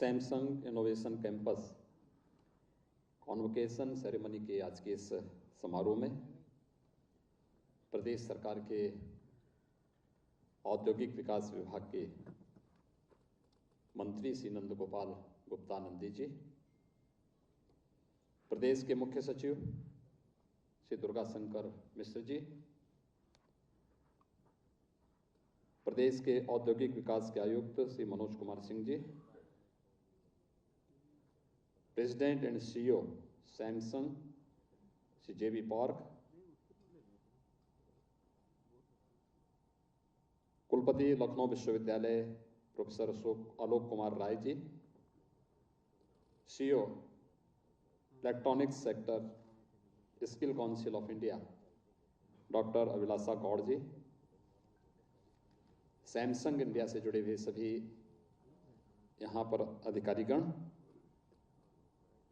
Samsung innovation campus convocation ceremony के आज के इस समारोह में प्रदेश सरकार के औद्योगिक विकास विभाग के मंत्री श्री नंद गोपाल गुप्ता नंदी जी, प्रदेश के मुख्य सचिव श्री दुर्गा शंकर मिश्र जी, प्रदेश के औद्योगिक विकास के आयुक्त Shri Manoj Kumar Singh ji, president and CEO Samsung Shri J B Park, कुलपति लखनऊ विश्वविद्यालय professor Alok Kumar Rai ji, CEO electronics sector skill council of India doctor Abhilasha Gaur ji, Samsung India से जुड़े हुए सभी यहाँ पर अधिकारीगण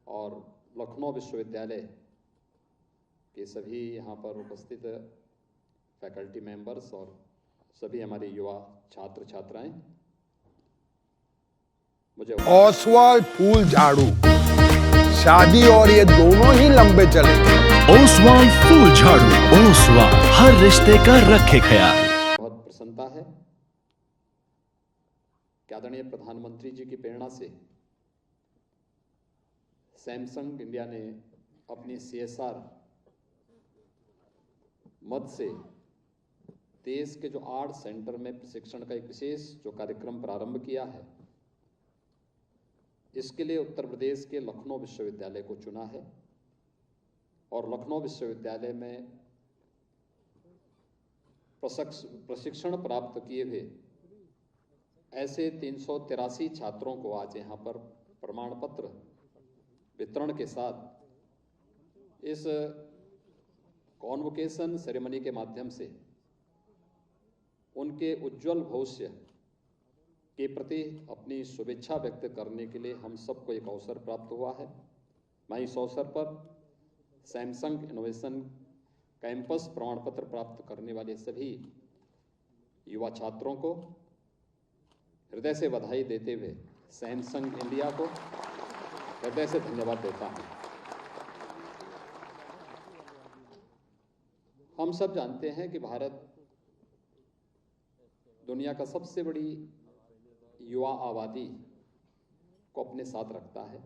और लखनऊ विश्वविद्यालय के सभी यहाँ पर उपस्थित फैकल्टी मेंबर्स और सभी हमारे युवा छात्र छात्राएं, मुझे ओसवाल फूल झाड़ू शादी और ये दोनों ही लंबे चलेंगे। ओसवाल फूल झाड़ू, ओसवाल हर रिश्ते का रखे ख्याल। बहुत प्रसन्नता है कि आदरणीय प्रधानमंत्री जी की प्रेरणा से सैमसंग इंडिया ने अपनी CSR मद से देश के जो 8 सेंटर में प्रशिक्षण का एक विशेष जो कार्यक्रम प्रारंभ किया है, इसके लिए उत्तर प्रदेश के लखनऊ विश्वविद्यालय को चुना है और लखनऊ विश्वविद्यालय में प्रशिक्षण प्राप्त किए हुए ऐसे 383 छात्रों को आज यहाँ पर प्रमाण पत्र वितरण के साथ इस कॉन्वोकेशन सेरेमनी के माध्यम से उनके उज्जवल भविष्य के प्रति अपनी शुभेच्छा व्यक्त करने के लिए हम सबको एक अवसर प्राप्त हुआ है। मैं इस अवसर पर सैमसंग इनोवेशन कैंपस प्रमाण पत्र प्राप्त करने वाले सभी युवा छात्रों को हृदय से बधाई देते हुए सैमसंग इंडिया को हृदय से धन्यवाद देता हूं। हम सब जानते हैं कि भारत दुनिया का सबसे बड़ी युवा आबादी को अपने साथ रखता है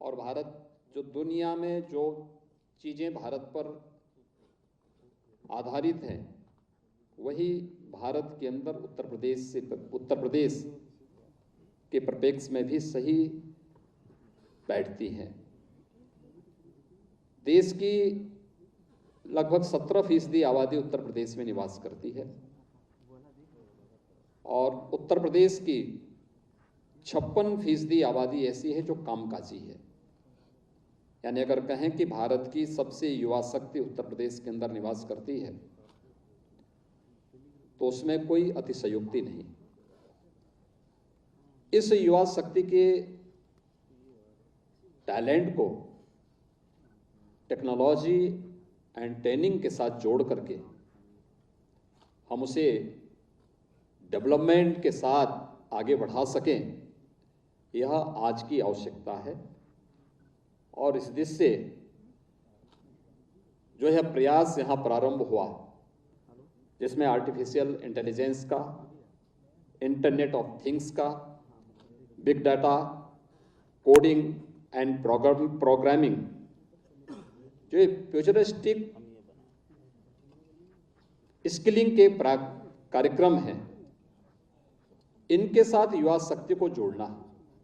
और भारत जो दुनिया में जो चीज़ें भारत पर आधारित हैं वही भारत के अंदर उत्तर प्रदेश के परिप्रेक्ष्य में भी सही बैठती हैं। देश की लगभग 17% आबादी उत्तर प्रदेश में निवास करती है और उत्तर प्रदेश की 56% आबादी ऐसी है जो कामकाजी है। यानी अगर कहें कि भारत की सबसे युवा शक्ति उत्तर प्रदेश के अंदर निवास करती है तो उसमें कोई अतिशयोक्ति नहीं। इस युवा शक्ति के टैलेंट को टेक्नोलॉजी एंड ट्रेनिंग के साथ जोड़ करके हम उसे डेवलपमेंट के साथ आगे बढ़ा सकें, यह आज की आवश्यकता है। और इस दिशा से जो यह प्रयास यहाँ प्रारंभ हुआ, जिसमें आर्टिफिशियल इंटेलिजेंस का, इंटरनेट ऑफ थिंग्स का, big data, coding and programming, जो फ्यूचरिस्टिक स्किलिंग के कार्यक्रम हैं, इनके साथ युवा शक्ति को जोड़ना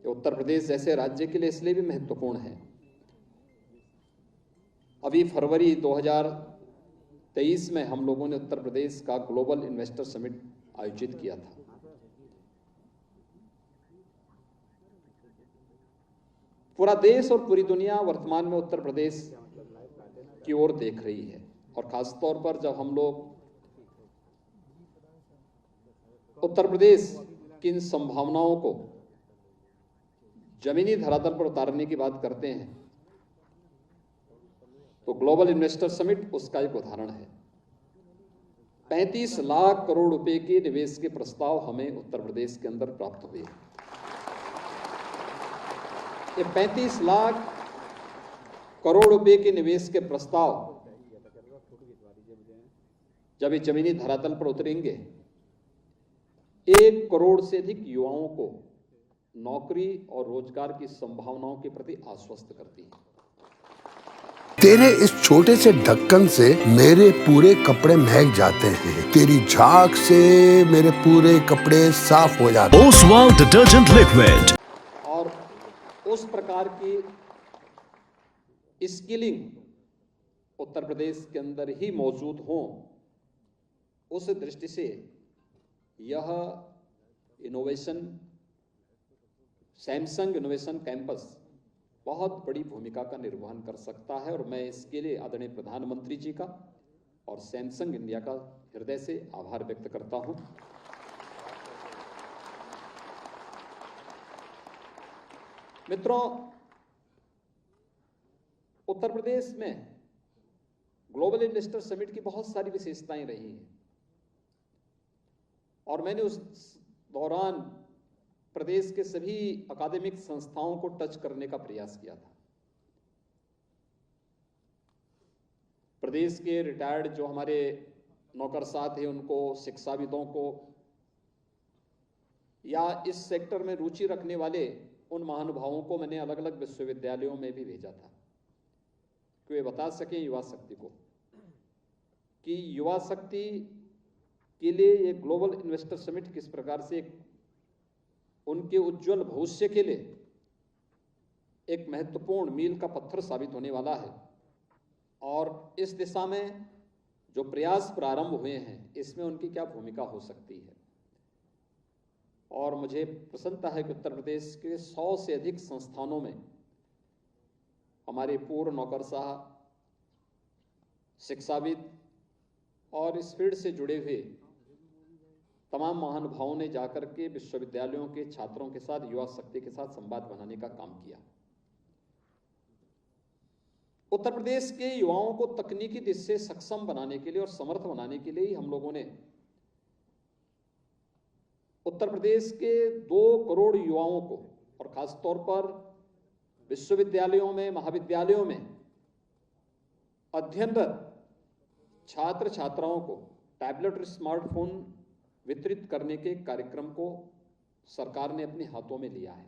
उत्तर प्रदेश जैसे राज्य के लिए इसलिए भी महत्वपूर्ण है। अभी फरवरी 2023 में हम लोगों ने उत्तर प्रदेश का ग्लोबल इन्वेस्टर समिट आयोजित किया था। पूरा देश और पूरी दुनिया वर्तमान में उत्तर प्रदेश की ओर देख रही है और खासतौर पर जब हम लोग उत्तर प्रदेश की इन संभावनाओं को जमीनी धरातल पर उतारने की बात करते हैं तो ग्लोबल इन्वेस्टर समिट उसका एक उदाहरण है। 35 लाख करोड़ रुपए के निवेश के प्रस्ताव हमें उत्तर प्रदेश के अंदर प्राप्त हुए। ये 35 लाख करोड़ रुपए के निवेश के प्रस्ताव जब ये जमीनी धरातल पर उतरेंगे, 1 करोड़ से अधिक युवाओं को नौकरी और रोजगार की संभावनाओं के प्रति आश्वस्त करती है। तेरे इस छोटे से ढक्कन से मेरे पूरे कपड़े महक जाते हैं। तेरी झाग से मेरे पूरे कपड़े साफ हो जाते हैं। Oswal detergent liquid. और उस प्रकार की स्किलिंग उत्तर प्रदेश के अंदर ही मौजूद हो, उस दृष्टि से यह इनोवेशन सैमसंग इनोवेशन कैंपस बहुत बड़ी भूमिका का निर्वहन कर सकता है और मैं इसके लिए आदरणीय प्रधानमंत्री जी का और सैमसंग इंडिया का हृदय से आभार व्यक्त करता हूं। मित्रों, उत्तर प्रदेश में ग्लोबल इन्वेस्टर समिट की बहुत सारी विशेषताएं रही हैं और मैंने उस दौरान प्रदेश के सभी अकादमिक संस्थाओं को टच करने का प्रयास किया था। प्रदेश के रिटायर्ड जो हमारे नौकरसाथ हैं उनको, शिक्षाविदों को या इस सेक्टर में रुचि रखने वाले उन महानुभावों को मैंने अलग अलग विश्वविद्यालयों में भी भेजा था कि वे बता सकें युवा शक्ति को कि युवा शक्ति के लिए ये ग्लोबल इन्वेस्टर समिट किस प्रकार से उनके उज्जवल भविष्य के लिए एक महत्वपूर्ण मील का पत्थर साबित होने वाला है और इस दिशा में जो प्रयास प्रारंभ हुए हैं इसमें उनकी क्या भूमिका हो सकती है। और मुझे प्रसन्नता है कि उत्तर प्रदेश के 100 से अधिक संस्थानों में हमारे पूर्व नौकरशाह, शिक्षाविद और इस फील्ड से जुड़े हुए तमाम महानुभावों ने जाकर के विश्वविद्यालयों के छात्रों के साथ, युवा शक्ति के साथ संवाद बनाने का काम किया। उत्तर प्रदेश के युवाओं को तकनीकी दृष्टि से सक्षम बनाने के लिए और समर्थ बनाने के लिए ही हम लोगों ने उत्तर प्रदेश के 2 करोड़ युवाओं को और खासतौर पर विश्वविद्यालयों में, महाविद्यालयों में अध्ययनरत छात्र छात्राओं को टैबलेट और स्मार्टफोन वितरित करने के कार्यक्रम को सरकार ने अपने हाथों में लिया है।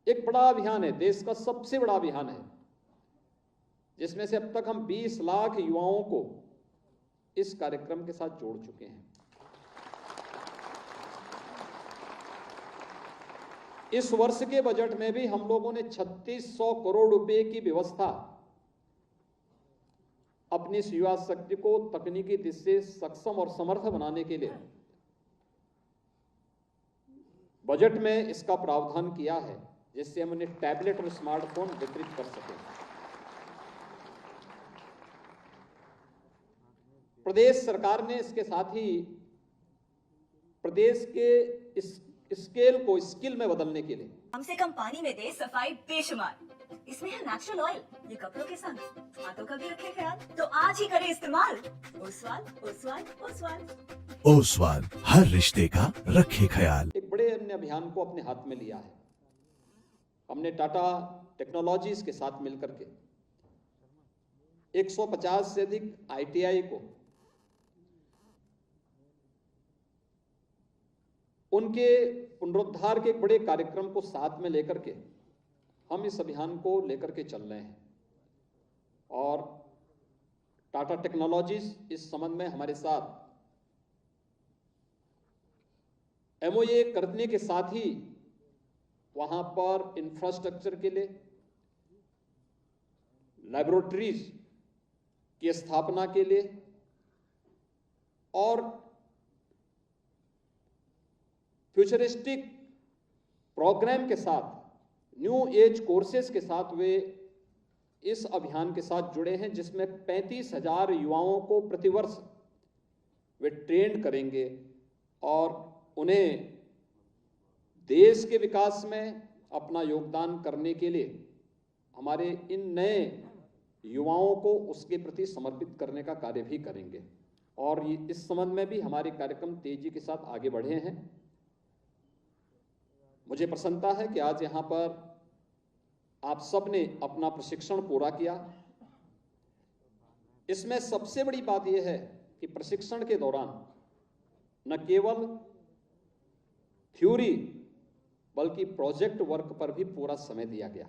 एक बड़ा अभियान है, देश का सबसे बड़ा अभियान है, जिसमें से अब तक हम 20 लाख युवाओं को इस कार्यक्रम के साथ जोड़ चुके हैं। इस वर्ष के बजट में भी हम लोगों ने 3600 करोड़ रुपए की व्यवस्था अपनी इस युवा शक्ति को तकनीकी दृष्टि से सक्षम और समर्थ बनाने के लिए बजट में इसका प्रावधान किया है, जिससे हम उन्हें टैबलेट और स्मार्टफोन वितरित कर सकें। प्रदेश सरकार ने इसके साथ ही प्रदेश के इस स्केल को स्किल में बदलने के लिए कम से कम पानी में दे सफाई बेशुमार। इसमें है नेचुरल ऑयल, ये कपड़ों के संग हाथों का भी रखे ख्याल, तो आज ही करें इस्तेमाल। ओसवाल, ओसवाल, ओसवाल। ओसवाल, हर रिश्ते का रखे ख्याल। एक बड़े अन्य अभियान को अपने हाथ में लिया है। हमने टाटा टेक्नोलॉजीज के साथ मिलकर के 150 से अधिक ITI को उनके पुनरुद्धार के एक बड़े कार्यक्रम को साथ में लेकर के हम इस अभियान को लेकर के चल रहे हैं और टाटा टेक्नोलॉजीज इस संबंध में हमारे साथ MOA करने के साथ ही वहां पर इंफ्रास्ट्रक्चर के लिए, लैबोरेटरीज की स्थापना के लिए और फ्यूचरिस्टिक प्रोग्राम के साथ, न्यू एज कोर्सेज के साथ वे इस अभियान के साथ जुड़े हैं, जिसमें 35,000 युवाओं को प्रतिवर्ष वे ट्रेंड करेंगे और उन्हें देश के विकास में अपना योगदान करने के लिए हमारे इन नए युवाओं को उसके प्रति समर्पित करने का कार्य भी करेंगे। और इस संबंध में भी हमारे कार्यक्रम तेजी के साथ आगे बढ़े हैं। मुझे प्रसन्नता है कि आज यहाँ पर आप सब ने अपना प्रशिक्षण पूरा किया। इसमें सबसे बड़ी बात यह है कि प्रशिक्षण के दौरान न केवल थ्योरी बल्कि प्रोजेक्ट वर्क पर भी पूरा समय दिया गया,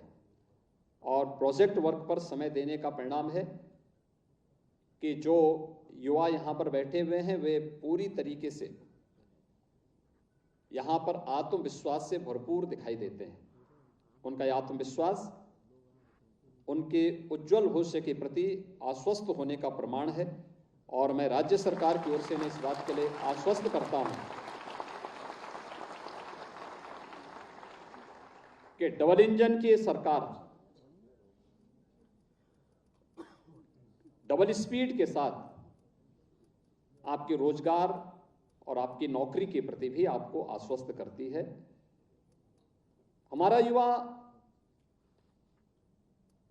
और प्रोजेक्ट वर्क पर समय देने का परिणाम है कि जो युवा यहाँ पर बैठे हुए हैं वे पूरी तरीके से यहाँ पर आत्मविश्वास से भरपूर दिखाई देते हैं। उनका यह आत्मविश्वास उनके उज्जवल भविष्य के प्रति आश्वस्त होने का प्रमाण है, और मैं राज्य सरकार की ओर से मैं इस बात के लिए आश्वस्त करता हूं कि डबल इंजन की सरकार डबल स्पीड के साथ आपके रोजगार और आपकी नौकरी के प्रति भी आपको आश्वस्त करती है। हमारा युवा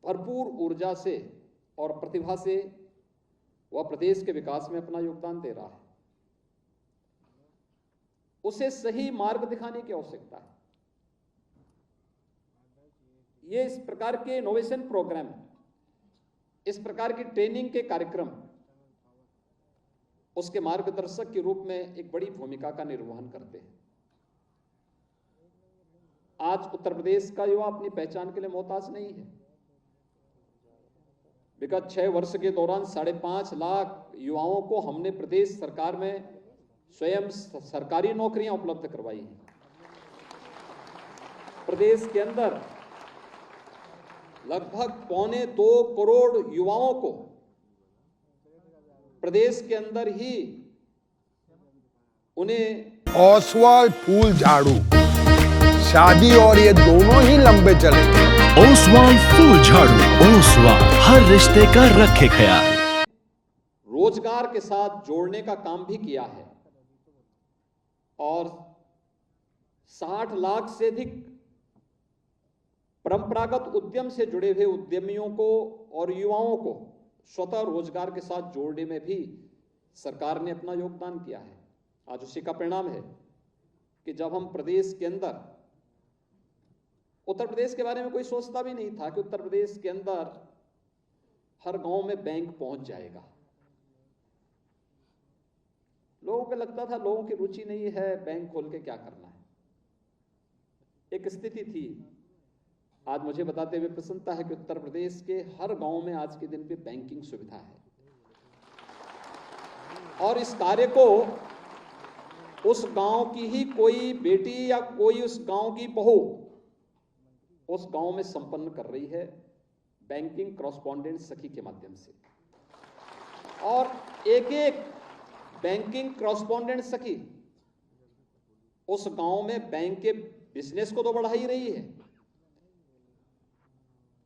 भरपूर ऊर्जा से और प्रतिभा से वह प्रदेश के विकास में अपना योगदान दे रहा है। उसे सही मार्ग दिखाने की आवश्यकता है। ये इस प्रकार के इनोवेशन प्रोग्राम, इस प्रकार की ट्रेनिंग के कार्यक्रम उसके मार्गदर्शक के रूप में एक बड़ी भूमिका का निर्वहन करते हैं। आज उत्तर प्रदेश का युवा अपनी पहचान के लिए मोहताज नहीं है। विगत 6 वर्ष के दौरान 5.5 लाख युवाओं को हमने प्रदेश सरकार में स्वयं सरकारी नौकरियां उपलब्ध करवाई हैं। प्रदेश के अंदर लगभग 1.25 करोड़ युवाओं को प्रदेश के अंदर ही उन्हें ओसवाल फूल झाड़ू, शादी और ये दोनों ही लंबे चलेंगे। ओसवाल फूल झाड़ू, ओसवाल हर रिश्ते का रखे ख्याल। रोजगार के साथ जोड़ने का काम भी किया है, और 60 लाख से अधिक परंपरागत उद्यम से जुड़े हुए उद्यमियों को और युवाओं को स्वतः रोजगार के साथ जोड़ने में भी सरकार ने अपना योगदान किया है। आज उसी का परिणाम है कि जब हम प्रदेश के अंदर, उत्तर प्रदेश के बारे में कोई सोचता भी नहीं था कि उत्तर प्रदेश के अंदर हर गांव में बैंक पहुंच जाएगा। लोगों को लगता था लोगों की रुचि नहीं है, बैंक खोल के क्या करना है, एक स्थिति थी। आज मुझे बताते हुए प्रसन्नता है कि उत्तर प्रदेश के हर गांव में आज के दिन पे बैंकिंग सुविधा है, और इस कार्य को उस गांव की ही कोई बेटी या कोई उस गांव की बहू उस गांव में संपन्न कर रही है बैंकिंग कॉरेस्पॉन्डेंट सखी के माध्यम से। और एक एक बैंकिंग कॉरेस्पॉन्डेंट सखी उस गांव में बैंक के बिजनेस को तो बढ़ा ही रही है,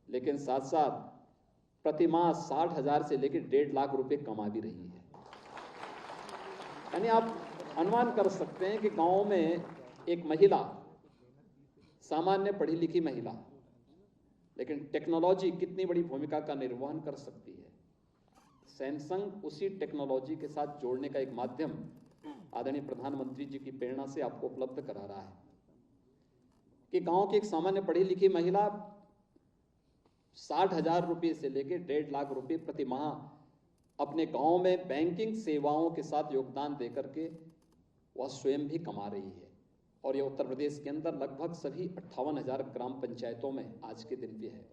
लेकिन साथ साथ प्रति माह 60,000 से लेकर 1.5 लाख रुपए कमा भी रही है। यानी आप अनुमान कर सकते हैं कि गांव में एक महिला, सामान्य पढ़ी लिखी महिला, लेकिन टेक्नोलॉजी कितनी बड़ी भूमिका का निर्वहन कर सकती है। सैमसंग उसी टेक्नोलॉजी के साथ जोड़ने का एक माध्यम आदरणीय प्रधानमंत्री जी की प्रेरणा से आपको उपलब्ध करा रहा है कि गांव की एक सामान्य पढ़ी लिखी महिला 60,000 रुपये से लेकर 1.5 लाख रुपए प्रति माह अपने गांव में बैंकिंग सेवाओं के साथ योगदान देकर के वह स्वयं भी कमा रही है। और यह उत्तर प्रदेश के अंदर लगभग सभी 58,000 ग्राम पंचायतों में आज के दिन भी है।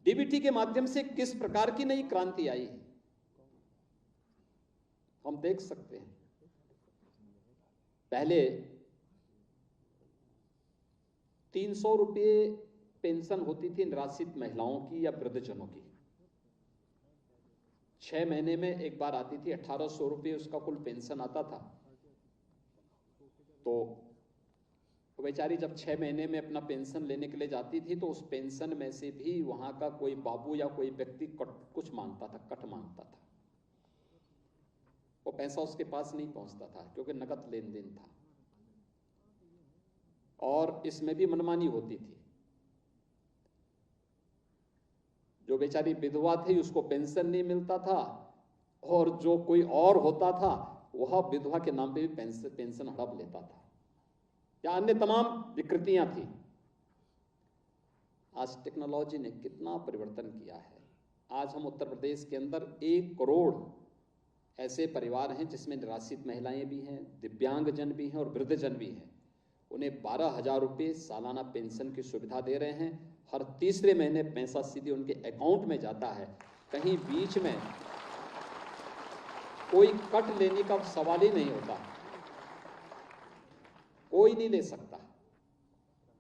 डीबीटी के माध्यम से किस प्रकार की नई क्रांति आई है हम देख सकते हैं। पहले 300 रुपये पेंशन होती थी निराश्रित महिलाओं की या वृद्धजनों की। 6 महीने में एक बार आती थी, 1800 रुपये उसका कुल पेंशन आता था। तो बेचारी जब 6 महीने में अपना पेंशन लेने के लिए जाती थी तो उस पेंशन में से भी वहां का कोई बाबू या कोई व्यक्ति कुछ मांगता था, कट मांगता था। वो पैसा उसके पास नहीं पहुंचता था क्योंकि नकद लेन देन था, और इसमें भी मनमानी होती थी। जो बेचारी विधवा थी उसको पेंशन नहीं मिलता था, और जो कोई और होता था वह विधवा के नाम पे भी पेंशन हड़प लेता था। या अन्य तमाम विकृतियां थी। आज टेक्नोलॉजी ने कितना परिवर्तन किया है। आज हम उत्तर प्रदेश के अंदर 1 करोड़ ऐसे परिवार हैं जिसमें निराश्रित महिलाएं भी हैं, दिव्यांगजन भी हैं और वृद्धजन भी हैं। उन्हें 12,000 रुपये सालाना पेंशन की सुविधा दे रहे हैं। हर तीसरे महीने पैसा सीधे उनके अकाउंट में जाता है। कहीं बीच में कोई कट लेने का सवाल ही नहीं होता, कोई नहीं ले सकता।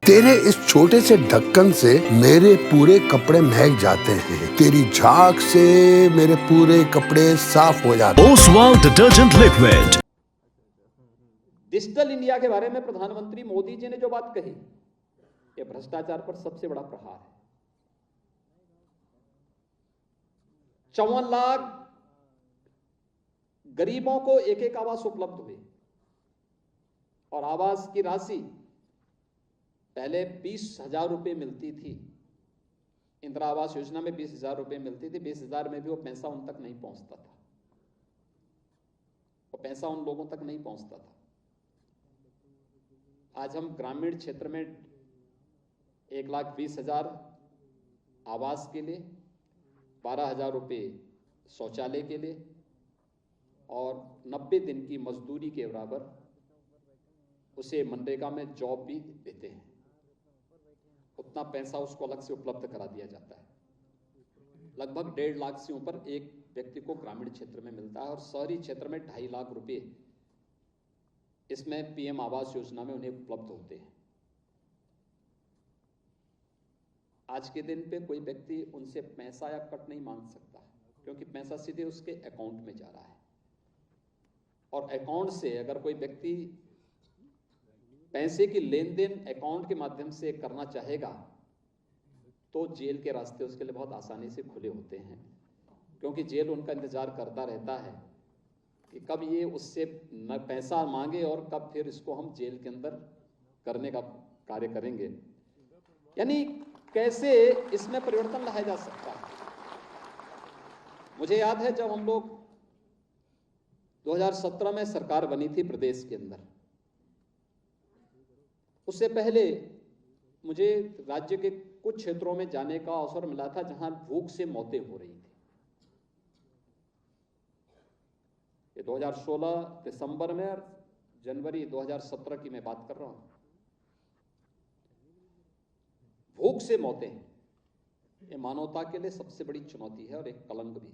तेरे इस छोटे से ढक्कन से मेरे पूरे कपड़े महक जाते हैं। तेरी झाग से मेरे पूरे कपड़े साफ हो जाते हैं। Oswal detergent liquid. Digital India के बारे में प्रधानमंत्री मोदी जी ने जो बात कही, ये भ्रष्टाचार पर सबसे बड़ा प्रहार है। 54 लाख गरीबों को एक आवास उपलब्ध हुई और आवास की राशि पहले 20,000 रुपये मिलती थी। इंदिरा आवास योजना में 20,000 रुपये मिलती थी। 20,000 में भी वो पैसा उन तक नहीं पहुंचता था, वो पैसा उन लोगों तक नहीं पहुंचता था। आज हम ग्रामीण क्षेत्र में 1,20,000 आवास के लिए, 12,000 रुपये शौचालय के लिए और 90 दिन की मजदूरी के बराबर उसे मनरेगा में जॉब भी देते हैं। उतना पैसा उसको अलग से उपलब्ध करा दिया जाता है। लगभग 1.5 लाख से ऊपर एक व्यक्ति को ग्रामीण क्षेत्र में मिलता है और शहरी क्षेत्र में 2.5 लाख रुपए इसमें पीएम आवास योजना में उन्हें उपलब्ध होते हैं। आज के दिन पे कोई व्यक्ति उनसे पैसा या कट नहीं मांग सकता, क्योंकि पैसा सीधे उसके अकाउंट में जा रहा है। और अकाउंट से अगर कोई व्यक्ति पैसे की लेन देन अकाउंट के माध्यम से करना चाहेगा तो जेल के रास्ते उसके लिए बहुत आसानी से खुले होते हैं, क्योंकि जेल उनका इंतजार करता रहता है कि कब ये उससे न पैसा मांगे और कब फिर इसको हम जेल के अंदर करने का कार्य करेंगे। यानी कैसे इसमें परिवर्तन लाया जा सकता है। मुझे याद है जब हम लोग 2017 में सरकार बनी थी प्रदेश के अंदर, उससे पहले मुझे राज्य के कुछ क्षेत्रों में जाने का अवसर मिला था जहां भूख से मौतें हो रही थी। ये 2016 दिसंबर में और जनवरी 2017 की मैं बात कर रहा हूं। भूख से मौतें, ये मानवता के लिए सबसे बड़ी चुनौती है और एक कलंक भी।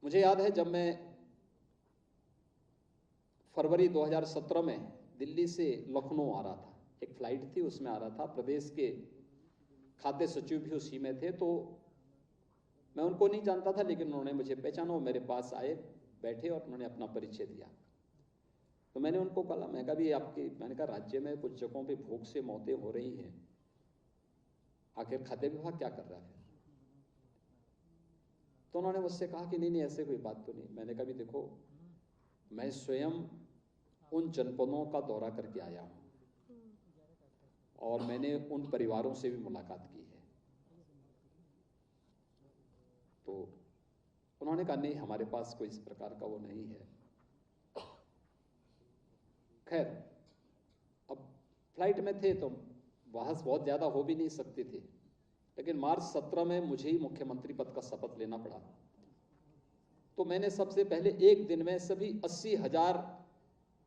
मुझे याद है जब मैं फरवरी 2017 में दिल्ली से लखनऊ आ रहा था, एक फ्लाइट थी उसमें आ रहा था, प्रदेश के खाद्य सचिव भी उसी में थे, तो मैं उनको नहीं जानता था लेकिन उन्होंने मुझे पहचाना, वो मेरे पास आए, बैठे और उन्होंने अपना परिचय दिया। तो मैंने उनको कहा, मैं कहा भी मैंने कहा राज्य में कुछ जगहों पे भूख से मौतें हो रही हैं, आखिर खाद्य विभाग क्या कर रहा है? तो उन्होंने मुझसे कहा कि नहीं ऐसे कोई बात तो नहीं। मैंने कहा भी देखो, मैं स्वयं उन जनपदों का दौरा करके आया हूं और मैंने उन परिवारों से भी मुलाकात की है। तो उन्होंने कहा नहीं, हमारे पास कोई इस प्रकार का वो नहीं है। खैर, अब फ्लाइट में थे तो बहस बहुत ज्यादा हो भी नहीं सकती थी, लेकिन मार्च 17 में मुझे ही मुख्यमंत्री पद का शपथ लेना पड़ा। तो मैंने सबसे पहले एक दिन में सभी 80,000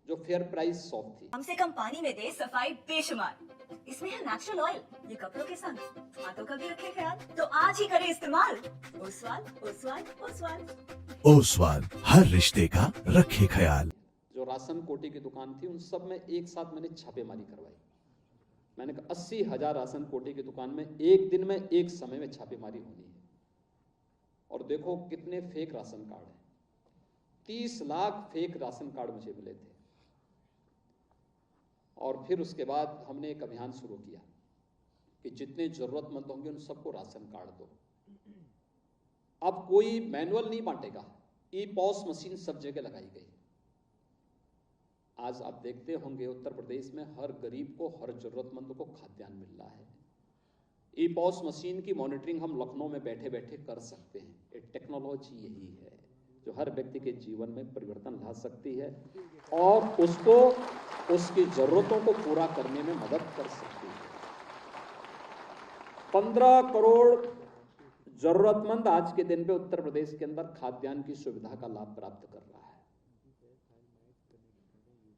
जो फेयर प्राइस शॉप थी, हमसे कम पानी में दे सफाई बेशुमार, इसमें है नेचुरल ऑयल, ये कपड़ों के संग हाथों का भी रखे ख्याल, तो आज ही करें इस्तेमाल ओसवाल ओसवाल ओसवाल। ओसवाल, हर रिश्ते का रखे ख्याल। जो राशन कोटी की दुकान थी उन सब में एक साथ मैंने छापेमारी करवाई। मैंने कहा 80,000 राशन कोटी की दुकान में एक दिन में एक समय में छापेमारी होनी है। और देखो कितने फेक राशन कार्ड हैं, 30 लाख फेक राशन कार्ड मुझे मिले थे। और फिर उसके बाद हमने एक अभियान शुरू किया कि जितने जरूरतमंद होंगे उन सबको राशन कार्ड दो। अब कोई मैनुअल नहीं बांटेगा, ई-पॉस मशीन सब जगह लगाई गई। आज आप देखते होंगे उत्तर प्रदेश में हर गरीब को, हर जरूरतमंद को खाद्यान्न मिल रहा है। ई-पॉस मशीन की मॉनिटरिंग हम लखनऊ में बैठे बैठे कर सकते हैं। ये टेक्नोलॉजी यही है। जो हर व्यक्ति के जीवन में परिवर्तन ला सकती है और उसको उसकी जरूरतों को पूरा करने में मदद कर सकती है। 15 करोड़ जरूरतमंद आज के दिन पे उत्तर प्रदेश के अंदर खाद्यान्न की सुविधा का लाभ प्राप्त कर रहा है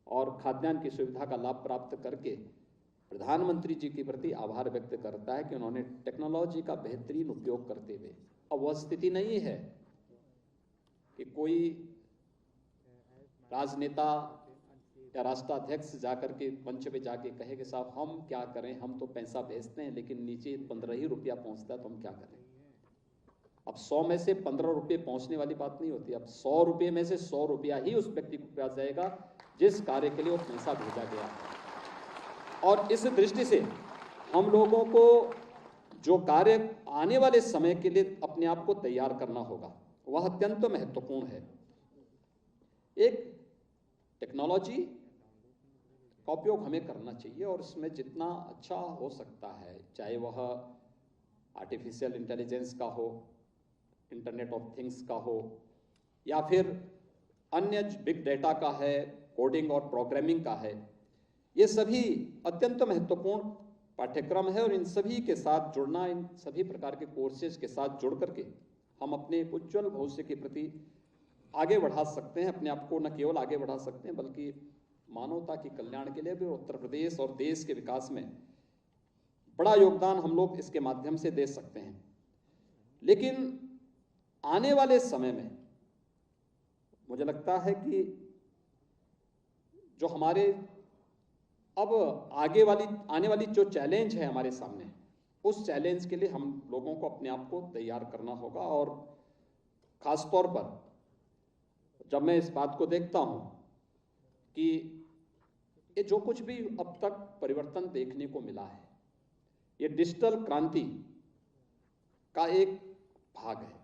और खाद्यान्न की सुविधा का लाभ प्राप्त करके प्रधानमंत्री जी के प्रति आभार व्यक्त करता है कि उन्होंने टेक्नोलॉजी का बेहतरीन उपयोग करते हुए, अब वह स्थिति नहीं है कि कोई राजनेता या राष्ट्राध्यक्ष जाकर के मंच पे जाके कहे कि साहब हम क्या करें, हम तो पैसा भेजते हैं लेकिन नीचे 15 ही रुपया पहुंचता है तो हम क्या करें। अब 100 में से 15 रुपये पहुंचने वाली बात नहीं होती, अब 100 रुपये में से 100 रुपया ही उस व्यक्ति को पास जाएगा जिस कार्य के लिए वो पैसा भेजा गया है। और इस दृष्टि से हम लोगों को जो कार्य आने वाले समय के लिए अपने आप को तैयार करना होगा वह अत्यंत महत्वपूर्ण है। एक टेक्नोलॉजी का उपयोग हमें करना चाहिए और इसमें जितना अच्छा हो सकता है, चाहे वह आर्टिफिशियल इंटेलिजेंस का हो, इंटरनेट ऑफ थिंग्स का हो या फिर अन्य बिग डेटा का है, कोडिंग और प्रोग्रामिंग का है, ये सभी अत्यंत महत्वपूर्ण पाठ्यक्रम है और इन सभी के साथ जुड़ना, इन सभी प्रकार के कोर्सेज के साथ जुड़ करके हम अपने उज्जवल भविष्य के प्रति आगे बढ़ा सकते हैं। अपने आप को न केवल आगे बढ़ा सकते हैं बल्कि मानवता के कल्याण के लिए भी उत्तर प्रदेश और देश के विकास में बड़ा योगदान हम लोग इसके माध्यम से दे सकते हैं। लेकिन आने वाले समय में मुझे लगता है कि जो हमारे अब आने वाली जो चैलेंज है हमारे सामने, उस चैलेंज के लिए हम लोगों को अपने आप को तैयार करना होगा। और खास तौर पर जब मैं इस बात को देखता हूं कि ये जो कुछ भी अब तक परिवर्तन देखने को मिला है, ये डिजिटल क्रांति का एक भाग है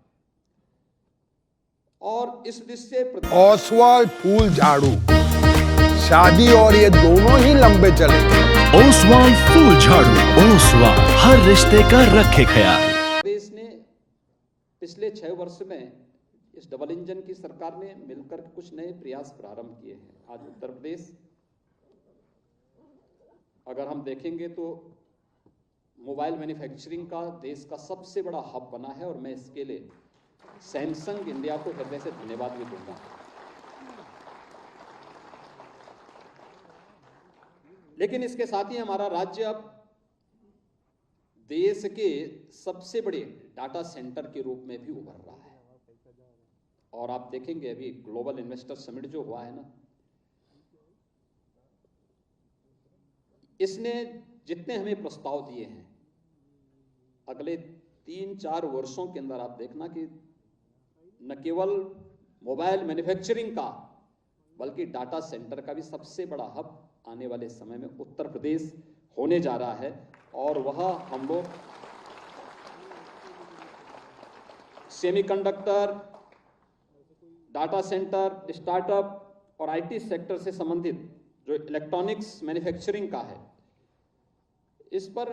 और इस दृष्टि से ओसवाल फूल झाड़ू, शादी और ये दोनों ही लंबे चलेंगे। ओसवाल फूल झाड़ू, ओसवाल हर रिश्ते का रखे ख्याल। देश ने पिछले 6 वर्ष में इस डबल इंजन की सरकार ने मिलकर कुछ नए प्रयास प्रारंभ किए हैं। आज उत्तर प्रदेश अगर हम देखेंगे तो मोबाइल मैन्युफैक्चरिंग का देश का सबसे बड़ा हब बना है और मैं इसके लिए सैमसंग इंडिया को हृदय से धन्यवाद भी दूंगा। लेकिन इसके साथ ही हमारा राज्य अब देश के सबसे बड़े डाटा सेंटर के रूप में भी उभर रहा है और आप देखेंगे अभी ग्लोबल इन्वेस्टर समिट जो हुआ है ना, इसने जितने हमें प्रस्ताव दिए हैं अगले 3-4 वर्षों के अंदर, आप देखना कि न केवल मोबाइल मैन्युफैक्चरिंग का बल्कि डाटा सेंटर का भी सबसे बड़ा हब आने वाले समय में उत्तर प्रदेश होने जा रहा है। और वह हम लोग सेमीकंडक्टर, डाटा सेंटर, स्टार्टअप और आईटी सेक्टर से संबंधित जो इलेक्ट्रॉनिक्स मैन्युफैक्चरिंग का है, इस पर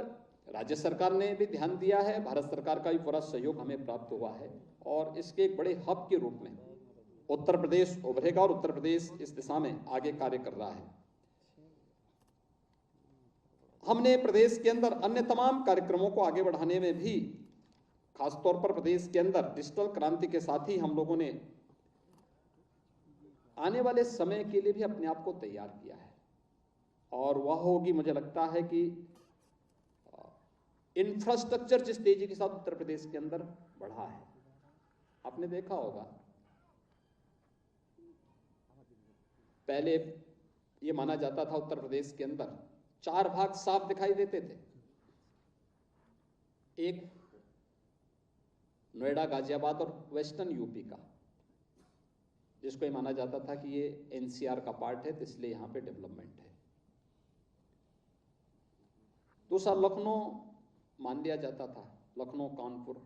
राज्य सरकार ने भी ध्यान दिया है, भारत सरकार का भी पूरा सहयोग हमें प्राप्त हुआ है और इसके एक बड़े हब के रूप में उत्तर प्रदेश उभरेगा और उत्तर प्रदेश इस दिशा में आगे कार्य कर रहा है। हमने प्रदेश के अंदर अन्य तमाम कार्यक्रमों को आगे बढ़ाने में भी, खासतौर पर प्रदेश के अंदर डिजिटल क्रांति के साथ ही हम लोगों ने आने वाले समय के लिए भी अपने आप को तैयार किया है और वह होगी, मुझे लगता है कि इंफ्रास्ट्रक्चर जिस तेजी के साथ उत्तर प्रदेश के अंदर बढ़ा है, आपने देखा होगा पहले ये माना जाता था उत्तर प्रदेश के अंदर 4 भाग साफ दिखाई देते थे। एक नोएडा, गाजियाबाद और वेस्टर्न यूपी का, जिसको ये माना जाता था कि ये एनसीआर का पार्ट है तो इसलिए यहां पे डेवलपमेंट है। दूसरा लखनऊ मान लिया जाता था, लखनऊ, कानपुर।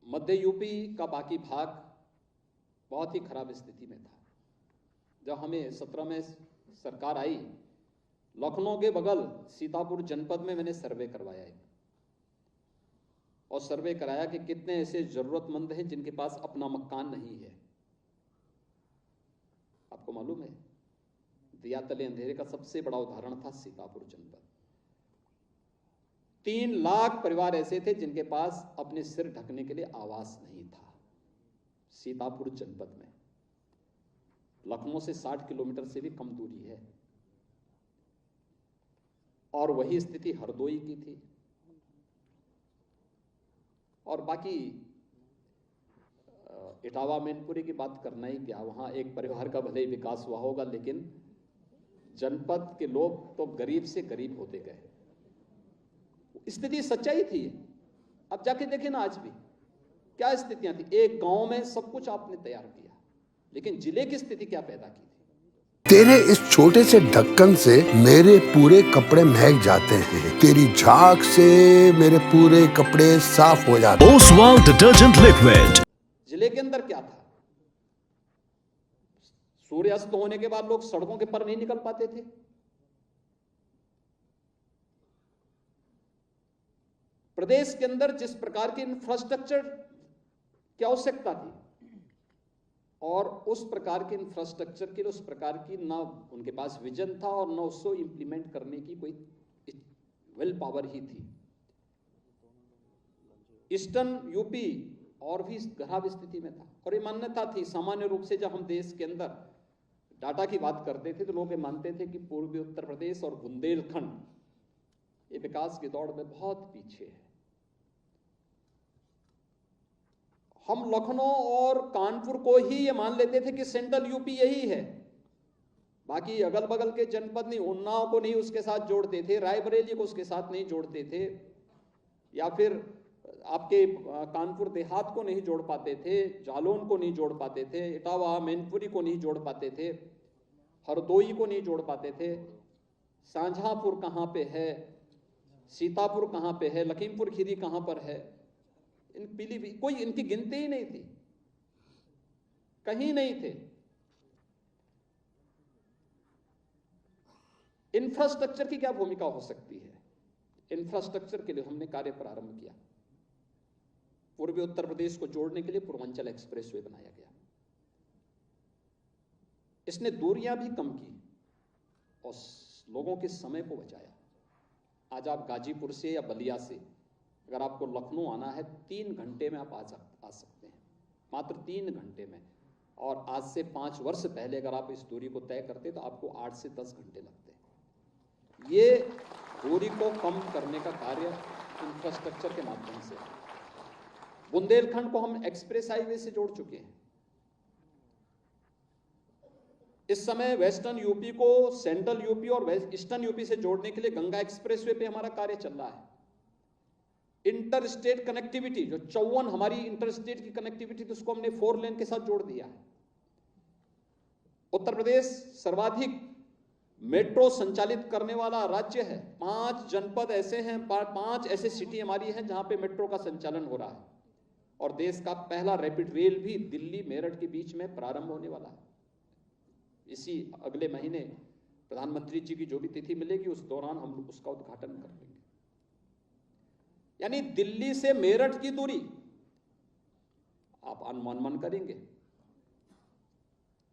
मध्य यूपी का बाकी भाग बहुत ही खराब स्थिति में था। जब हमें 17 में सरकार आई, लखनऊ के बगल सीतापुर जनपद में मैंने सर्वे करवाया है और सर्वे कराया कि कितने ऐसे जरूरतमंद हैं जिनके पास अपना मकान नहीं है। आपको मालूम है, दिया तले अंधेरे का सबसे बड़ा उदाहरण था सीतापुर जनपद। 3 लाख परिवार ऐसे थे जिनके पास अपने सिर ढकने के लिए आवास नहीं था। सीतापुर जनपद में लखनऊ से 60 किलोमीटर से भी कम दूरी है। और वही स्थिति हरदोई की थी। और बाकी इटावा मैनपुरी की बात करना ही क्या, वहां एक परिवार का भले ही विकास हुआ होगा, लेकिन जनपद के लोग तो गरीब से गरीब होते गए। स्थिति सच्चाई थी। अब जाके देखें ना, आज भी क्या स्थितियां थी। एक गांव में सब कुछ आपने तैयार किया, लेकिन जिले की स्थिति क्या पैदा की थी। तेरे इस छोटे से ढक्कन से मेरे पूरे कपड़े महक जाते हैं। तेरी झाग से मेरे पूरे कपड़े साफ हो जाते हैं। Oswal detergent liquid. जिले के अंदर क्या था, सूर्यास्त होने के बाद लोग सड़कों के पर नहीं निकल पाते थे। प्रदेश के अंदर जिस प्रकार की इंफ्रास्ट्रक्चर की आवश्यकता थी, और उस प्रकार के इंफ्रास्ट्रक्चर के लिए उस प्रकार की ना उनके पास विजन था और ना उसको इंप्लीमेंट करने की कोई विल पावर ही थी। ईस्टर्न यूपी और भी खराब स्थिति में था। और ये मान्यता थी सामान्य रूप से, जब हम देश के अंदर डाटा की बात करते थे तो लोग ये मानते थे कि पूर्वी उत्तर प्रदेश और बुंदेलखंड ये विकास की दौड़ में बहुत पीछे है। हम लखनऊ और कानपुर को ही ये मान लेते थे कि सेंट्रल यूपी यही है, बाकी अगल बगल के जनपद नहीं, उन्नाव को नहीं उसके साथ जोड़ते थे, रायबरेली को उसके साथ नहीं जोड़ते थे, या फिर आपके कानपुर देहात को नहीं जोड़ पाते थे, जालौन को नहीं जोड़ पाते थे, इटावा मैनपुरी को नहीं जोड़ पाते थे, हरदोई को नहीं जोड़ पाते थे, शाहजहांपुर कहाँ पे है, सीतापुर कहाँ पे है, लखीमपुर खीरी कहाँ पर है, इन पीलीभीत कोई इनकी गिनती ही नहीं थी, कहीं नहीं थे। इंफ्रास्ट्रक्चर की क्या भूमिका हो सकती है। इंफ्रास्ट्रक्चर के लिए हमने कार्य प्रारंभ किया। पूर्वी उत्तर प्रदेश को जोड़ने के लिए पूर्वांचल एक्सप्रेसवे बनाया गया। इसने दूरियां भी कम की और लोगों के समय को बचाया। आज आप गाजीपुर से या बलिया से अगर आपको लखनऊ आना है 3 घंटे में आप आ सकते हैं, मात्र 3 घंटे में। और आज से 5 वर्ष पहले अगर आप इस दूरी को तय करते तो आपको 8 से 10 घंटे लगते। ये दूरी को कम करने का कार्य इंफ्रास्ट्रक्चर के माध्यम से। बुंदेलखंड को हम एक्सप्रेस हाईवे से जोड़ चुके हैं। इस समय वेस्टर्न यूपी को सेंट्रल यूपी और ईस्टर्न यूपी से जोड़ने के लिए गंगा एक्सप्रेसवे पे हमारा कार्य चल रहा है। इंटर स्टेट कनेक्टिविटी, जो 54 हमारी इंटर स्टेट की कनेक्टिविटी थी, उसको हमने 4 लेन के साथ जोड़ दिया है। उत्तर प्रदेश सर्वाधिक मेट्रो संचालित करने वाला राज्य है। 5 जनपद ऐसे हैं, 5 ऐसे सिटी हमारी हैं जहां पे मेट्रो का संचालन हो रहा है। और देश का पहला रैपिड रेल भी दिल्ली मेरठ के बीच में प्रारंभ होने वाला है। इसी अगले महीने प्रधानमंत्री जी की जो भी तिथि मिलेगी उस दौरान हम उसका उद्घाटन कर लेंगे। यानी दिल्ली से मेरठ की दूरी आप अनुमान करेंगे,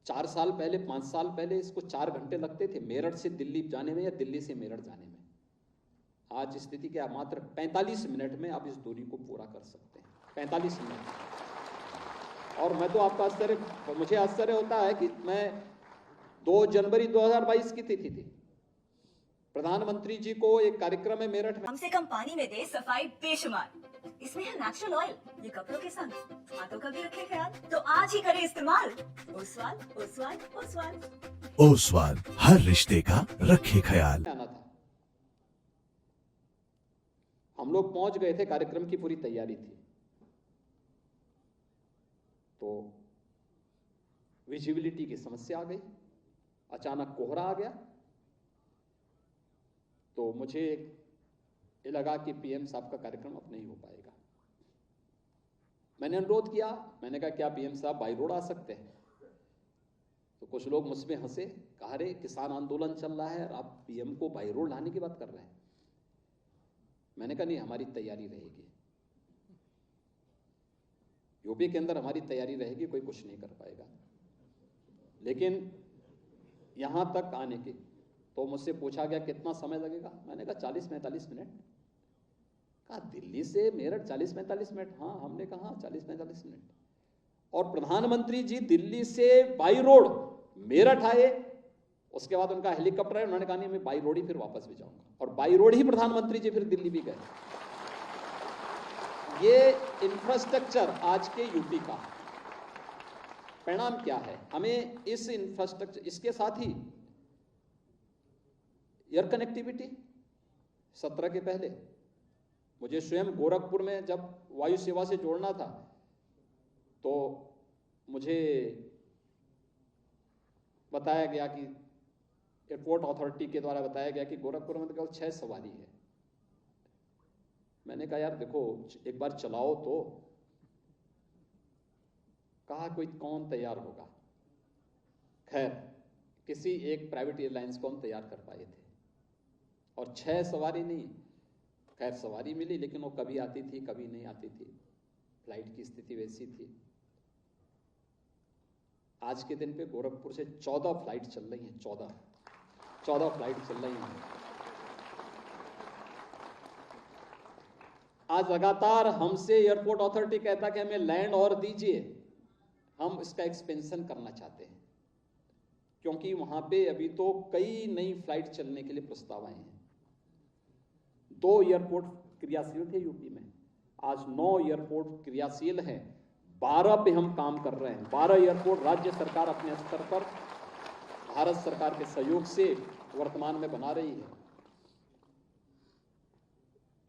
4 साल पहले 5 साल पहले इसको 4 घंटे लगते थे मेरठ से दिल्ली जाने में या दिल्ली से मेरठ जाने में। आज स्थिति क्या, मात्र 45 मिनट में आप इस दूरी को पूरा कर सकते हैं। 45 मिनट। और मैं तो आपका मुझे आश्चर्य होता है कि मैं 2 जनवरी 2022 की तिथि थी, प्रधानमंत्री जी को एक कार्यक्रम है मेरठ में। कम से कम पानी में दे सफाई बेशुमार, इसमें है नेचुरल ऑयल, ये कपड़ों के संग हाथों का भी रखे ख्याल, तो आज ही करें इस्तेमाल ओसवाल ओसवाल ओसवाल। ओसवाल, हर रिश्ते का रखे ख्याल। आना था, हम लोग पहुंच गए थे, कार्यक्रम की पूरी तैयारी थी, तो विजिबिलिटी की समस्या आ गई, अचानक कोहरा आ गया। तो मुझे ये लगा कि पीएम साहब का कार्यक्रम अब नहीं हो पाएगा। मैंने अनुरोध किया, मैंने कहा क्या पीएम साहब बाई रोड आ सकते हैं? तो कुछ लोग मुझ में हंसे, कहा रे किसान आंदोलन चल रहा है और आप पीएम को बाई रोड लाने की बात कर रहे हैं। मैंने कहा नहीं, हमारी तैयारी रहेगी। यूपी के अंदर हमारी तैयारी रहेगी, कोई कुछ नहीं कर पाएगा। लेकिन यहाँ तक आने की तो मुझसे पूछा गया कितना समय लगेगा, मैंने कहा 40-45 मिनट। कहा दिल्ली से मेरठ 40-45 मिनट? हाँ, हमने कहा 40-45 मिनट। और प्रधानमंत्री जी दिल्ली से बाई रोड मेरठ आए, उसके बाद उनका हेलीकॉप्टर है, उन्होंने कहा नहीं मैं बाई रोड ही फिर वापस भी जाऊंगा, और बाई रोड ही प्रधानमंत्री जी फिर दिल्ली भी गए। ये इंफ्रास्ट्रक्चर आज के यूपी का परिणाम क्या है? हमें इस इंफ्रास्ट्रक्चर, इसके साथ ही एयर कनेक्टिविटी 17 के पहले मुझे स्वयं गोरखपुर में जब वायु सेवा से जोड़ना था तो मुझे बताया गया कि एयरपोर्ट अथॉरिटी के द्वारा बताया गया कि गोरखपुर में तो केवल 6 सवारी है। मैंने कहा यार देखो एक बार चलाओ तो। कहा कोई कौन तैयार होगा। खैर किसी एक प्राइवेट एयरलाइंस को हम तैयार कर पाए थे, और 6 सवारी नहीं, खैर सवारी मिली, लेकिन वो कभी आती थी कभी नहीं आती थी, फ्लाइट की स्थिति वैसी थी। आज के दिन पे गोरखपुर से 14 फ्लाइट चल रही हैं, 14 फ्लाइट चल रही हैं। आज लगातार हमसे एयरपोर्ट अथॉरिटी कहता कि हमें लैंड और दीजिए, हम इसका एक्सपेंशन करना चाहते हैं, क्योंकि वहां पे अभी तो कई नई फ्लाइट चलने के लिए प्रस्ताव आए हैं। 2 एयरपोर्ट क्रियाशील थे यूपी में, आज 9 एयरपोर्ट क्रियाशील हैं, 12 पे हम काम कर रहे हैं। 12 एयरपोर्ट राज्य सरकार अपने स्तर पर भारत सरकार के सहयोग से वर्तमान में बना रही है।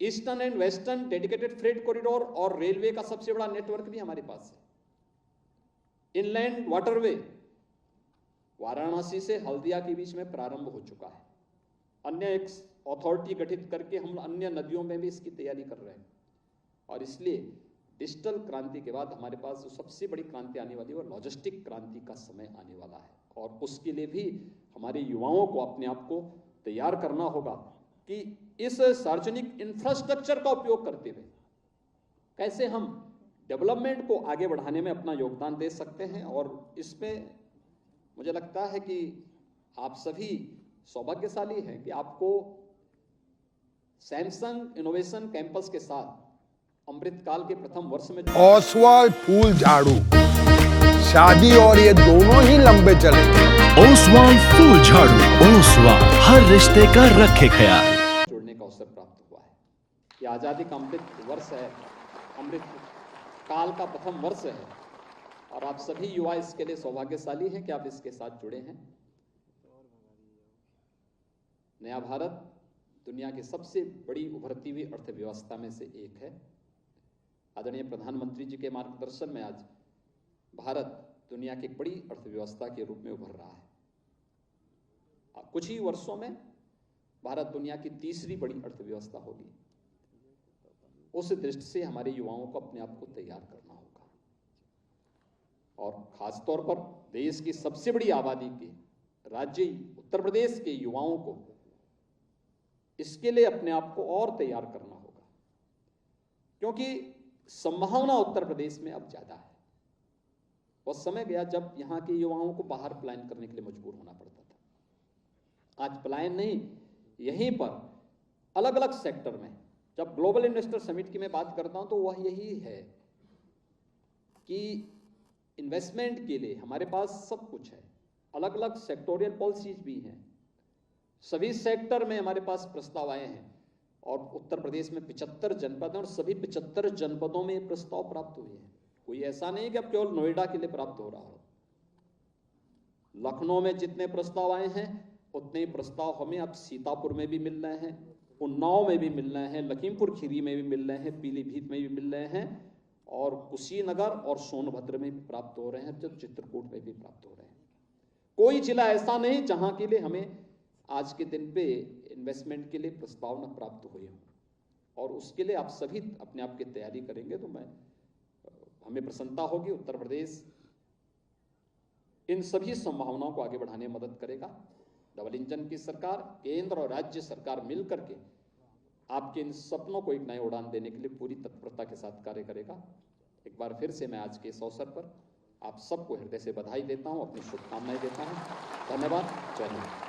Eastern and western dedicated freight corridor और रेलवे का सबसे बड़ा नेटवर्क भी हमारे पास है। इनलैंड वाटरवे वाराणसी से हल्दिया के बीच में प्रारंभ हो चुका है। अन्य एक अथॉरिटी गठित करके हम अन्य नदियों में भी इसकी तैयारी कर रहे हैं, और इसलिए डिजिटल क्रांति के बाद हमारे पास जो सबसे बड़ी क्रांति आने वाली है वो लॉजिस्टिक क्रांति का समय आने वाला है। और उसके लिए भी हमारे युवाओं को अपने आप को तैयार करना होगा कि इस सार्वजनिक इंफ्रास्ट्रक्चर का उपयोग करते हुए कैसे हम डेवलपमेंट को आगे बढ़ाने में अपना योगदान दे सकते हैं। और इसमें मुझे लगता है कि आप सभी सौभाग्यशाली हैं कि आपको सैमसंग इनोवेशन कैंपस के साथ अमृतकाल के प्रथम वर्ष में ओसवाल फूल झाड़ू, शादी और ये दोनों ही लंबे चलेंगे। ओसवाल फूल झाड़ू, ओसवाल हर रिश्ते का रखे ख्याल। जोड़ने का अवसर प्राप्त हुआ है। ये आजादी का अमृत वर्ष है, अमृत काल का प्रथम वर्ष है, और आप सभी युवा इसके लिए सौभाग्यशाली हैं कि आप इसके साथ जुड़े हैं। नया भारत दुनिया की सबसे बड़ी उभरती हुई अर्थव्यवस्था में से एक है। आदरणीय प्रधानमंत्री जी के मार्गदर्शन में आज भारत दुनिया की बड़ी अर्थव्यवस्था के रूप में उभर रहा है। कुछ ही वर्षों में भारत दुनिया की तीसरी बड़ी अर्थव्यवस्था होगी। उस दृष्टि से हमारे युवाओं को अपने आप को तैयार करना होगा, और खासतौर पर देश की सबसे बड़ी आबादी के राज्य उत्तर प्रदेश के युवाओं को इसके लिए अपने आप को और तैयार करना होगा, क्योंकि संभावना उत्तर प्रदेश में अब ज्यादा है। वो समय गया जब यहाँ के युवाओं को बाहर पलायन करने के लिए मजबूर होना पड़ता था। आज पलायन नहीं, यहीं पर अलग अलग सेक्टर में, जब ग्लोबल इन्वेस्टर समिट की मैं बात करता हूं तो वह यही है कि इन्वेस्टमेंट के लिए हमारे पास सब कुछ है, अलग अलग सेक्टोरियल पॉलिसीज भी हैं, सभी सेक्टर में हमारे पास प्रस्ताव आए हैं, और उत्तर प्रदेश में 75 जनपद हैं, और सभी 75 जनपदों में प्रस्ताव प्राप्त हुए हैं। कोई ऐसा नहीं कि अब केवल नोएडा के लिए प्राप्त हो रहा हो। लखनऊ में जितने प्रस्ताव आए हैं उतने ही प्रस्ताव हमें अब सीतापुर में भी मिल रहे हैं, उन्नाव में भी मिल रहे हैं, लखीमपुर खीरी में भी मिल रहे हैं, पीलीभीत में भी मिल रहे हैं, और कुशीनगर और सोनभद्र में भी प्राप्त हो रहे हैं, जब चित्रकूट में भी प्राप्त हो रहे हैं। कोई जिला ऐसा नहीं जहां के लिए हमें आज के दिन पे इन्वेस्टमेंट के लिए प्रस्ताव न प्राप्त हुए हों, और उसके लिए आप सभी अपने आप की तैयारी करेंगे तो हमें प्रसन्नता होगी। उत्तर प्रदेश इन सभी संभावनाओं को आगे बढ़ाने में मदद करेगा। डबल इंजन की सरकार, केंद्र और राज्य सरकार मिलकर के आपके इन सपनों को एक नई उड़ान देने के लिए पूरी तत्परता के साथ कार्य करेगा। एक बार फिर से मैं आज के इस अवसर पर आप सबको हृदय से बधाई देता हूं, अपनी शुभकामनाएं देता हूं। धन्यवाद। जय हिंद।